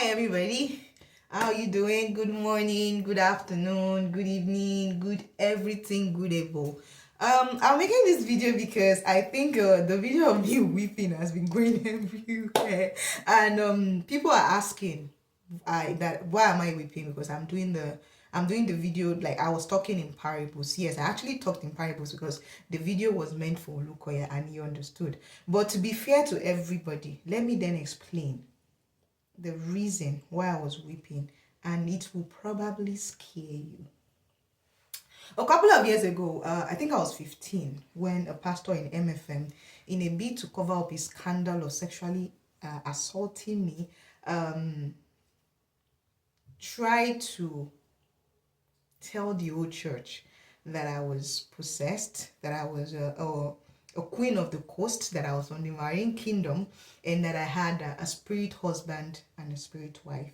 everybody. How you doing? Good morning, good afternoon, good evening, good everything goodable. I'm making this video because I think the video of me weeping has been going everywhere, and people are asking, that why am I weeping? Because I'm doing the video, like I was talking in parables. Yes, I actually talked in parables because the video was meant for Olukoya and he understood. But to be fair to everybody, let me then explain the reason why I was weeping, and it will probably scare you. A couple of years ago, I think I was 15, when a pastor in MFM, in a bid to cover up his scandal of sexually assaulting me, tried to tell the old church that I was possessed, that I was a queen of the coast, that I was on the marine kingdom, and that I had a spirit husband and a spirit wife.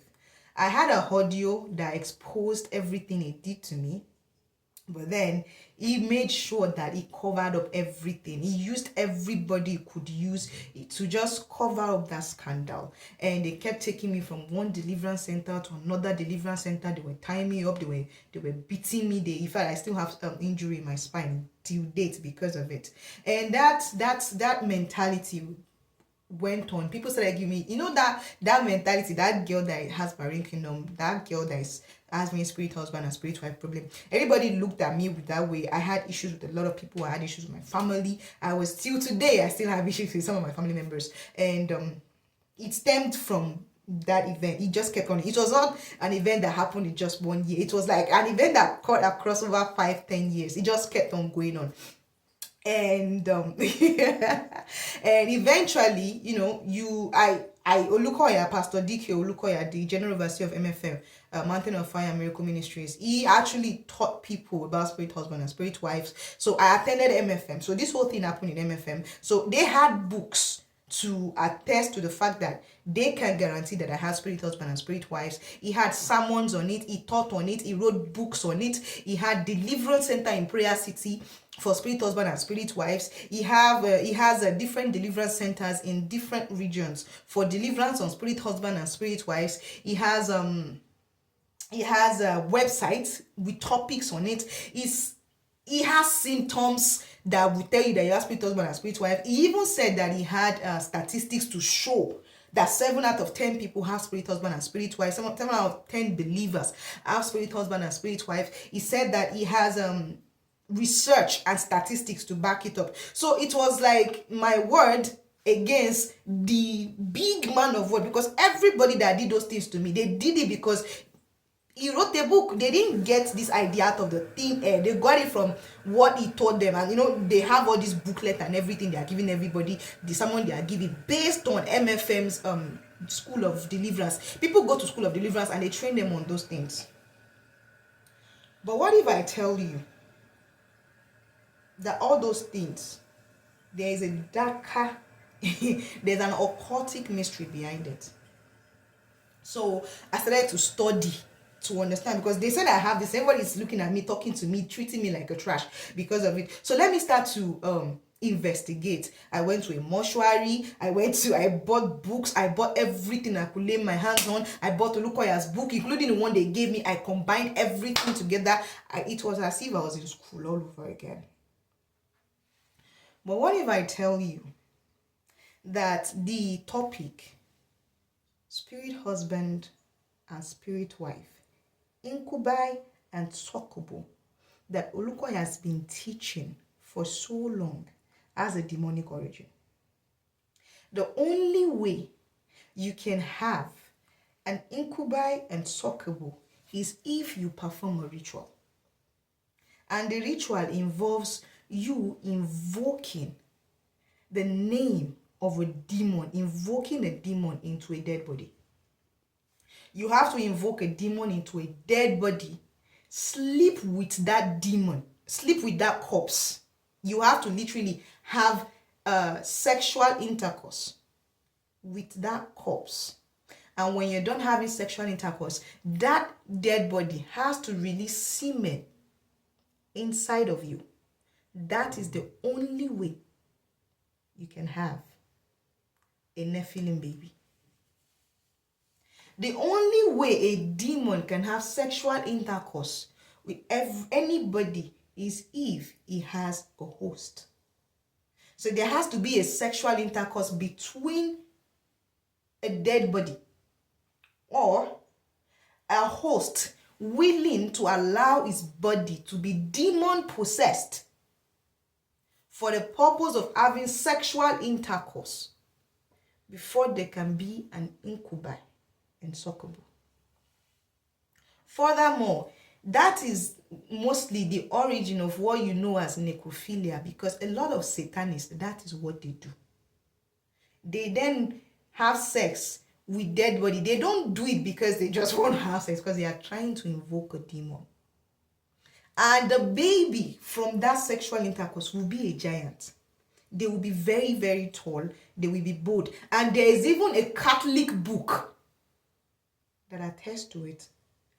I had a audio that exposed everything he did to me, but then he made sure that he covered up everything. He used everybody he could use to just cover up that scandal. And they kept taking me from one deliverance center to another deliverance center. They were tying me up. They were beating me. In fact, I still have injury in my spine till date because of it. And that mentality went on. People started giving me, that mentality, that girl that has marine kingdom, that girl that has me spirit husband and spirit wife problem. Everybody looked at me with that way. I had issues with a lot of people. I had issues with my family. I still have issues with some of my family members, and it stemmed from that event. It just kept on. It was not an event that happened in just 1 year. It was like an event that cut across over 5-10 years. It just kept on going on. And and eventually, Olukoya, Pastor DK Olukoya, the general overseer of MFM, Mountain of Fire Miracle Ministries, he actually taught people about spirit husband and spirit wives. So I attended MFM. So this whole thing happened in MFM. So they had books to attest to the fact that they can guarantee that I have spirit husband and spirit wives. He had sermons on it, he taught on it, he wrote books on it. He had deliverance center in Prayer City for spirit husband and spirit wives. He has different deliverance centers in different regions for deliverance on spirit husband and spirit wives. He has a website with topics on it. He has symptoms that will tell you that you have spirit husband and spirit wife. He even said that he had statistics to show that 7 out of 10 people have spirit husband and spirit wife. 7 out of 10 believers have spirit husband and spirit wife. He said that he has research and statistics to back it up. So it was like my word against the big man of word, because everybody that did those things to me, they did it because he wrote a book. They didn't get this idea out of the thin air. They got it from what he taught them. And they have all this booklet and everything they are giving everybody, the sermon they are giving based on MFM's school of deliverance. People go to school of deliverance and they train them on those things. But what if I tell you that all those things, there is a darker there's an occultic mystery behind it? So I started to study to understand, because they said I have this. Everybody is looking at me, talking to me, treating me like a trash because of it. So let me start to investigate. I went to a mortuary. I bought books. I bought everything I could lay my hands on. I bought Olukoya's book, including the one they gave me. I combined everything together. It was as if I was in school all over again. But what if I tell you that the topic, spirit husband and spirit wife, incubi and succubus, that Olukoya has been teaching for so long, has a demonic origin? The only way you can have an incubi and succubus is if you perform a ritual. And the ritual involves you invoking the name of a demon, invoking a demon into a dead body. You have to invoke a demon into a dead body, sleep with that demon, sleep with that corpse. You have to literally have sexual intercourse with that corpse. And when you're done having sexual intercourse, that dead body has to release semen inside of you. That is the only way you can have a Nephilim baby. The only way a demon can have sexual intercourse with anybody is if he has a host. So there has to be a sexual intercourse between a dead body or a host willing to allow his body to be demon possessed for the purpose of having sexual intercourse before there can be an incubi and succubus. Furthermore, that is mostly the origin of what you know as necrophilia, because a lot of satanists, that is what they do. They then have sex with dead body. They don't do it because they just want to have sex, because they are trying to invoke a demon. And the baby from that sexual intercourse will be a giant. They will be very, very tall. They will be bold. And there is even a Catholic book that attests to it.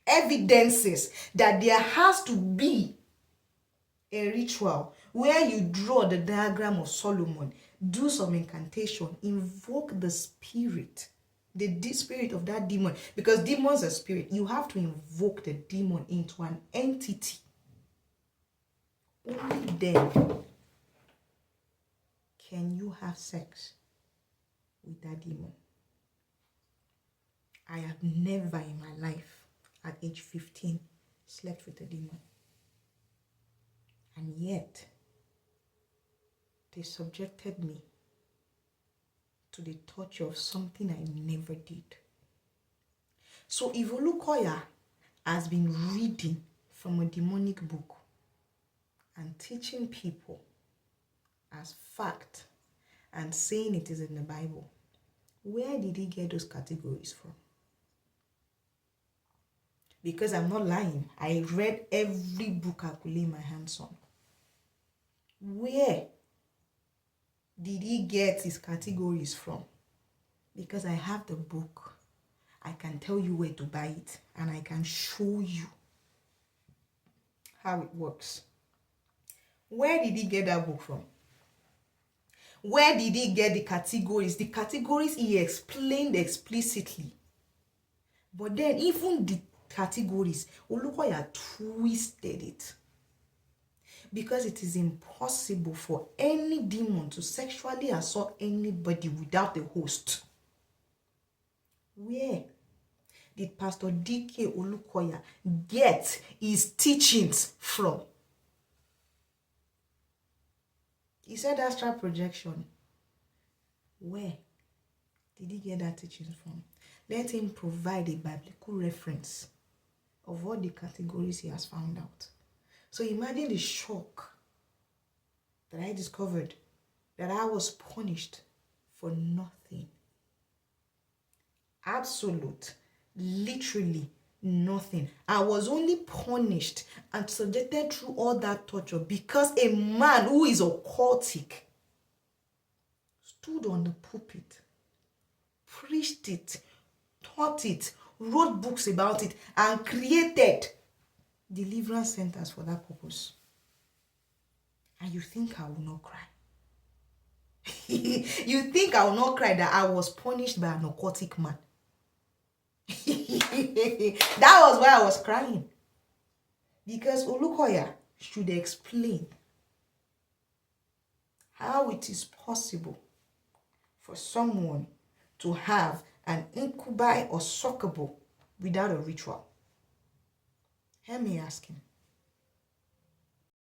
Evidences that there has to be a ritual where you draw the diagram of Solomon, do some incantation, invoke the spirit, the spirit of that demon. Because demons are spirit. You have to invoke the demon into an entity. Only then can you have sex with that demon. I have never in my life, at age 15, slept with a demon. And yet, they subjected me to the torture of something I never did. So if Olukoya has been reading from a demonic book and teaching people as fact and saying it is in the Bible, where did he get those categories from? Because I'm not lying. I read every book I could lay my hands on. Where did he get his categories from? Because I have the book. I can tell you where to buy it, and I can show you how it works. Where did he get that book from? Where did he get the categories? The categories he explained explicitly. But then even the categories, Olukoya twisted it. Because it is impossible for any demon to sexually assault anybody without a host. Where did Pastor D.K. Olukoya get his teachings from? He said astral projection. Where did he get that teachings from? Let him provide a biblical reference of what the categories he has found out. So imagine the shock that I discovered that I was punished for nothing. Absolute, literally nothing. I was only punished and subjected through all that torture because a man who is occultic stood on the pulpit, preached it, taught it, wrote books about it, and created deliverance centers for that purpose. And you think I will not cry? You think I will not cry that I was punished by an occultic man? That was why I was crying. Because Olukoya should explain how it is possible for someone to have an incubi or succubus without a ritual. Let me ask him.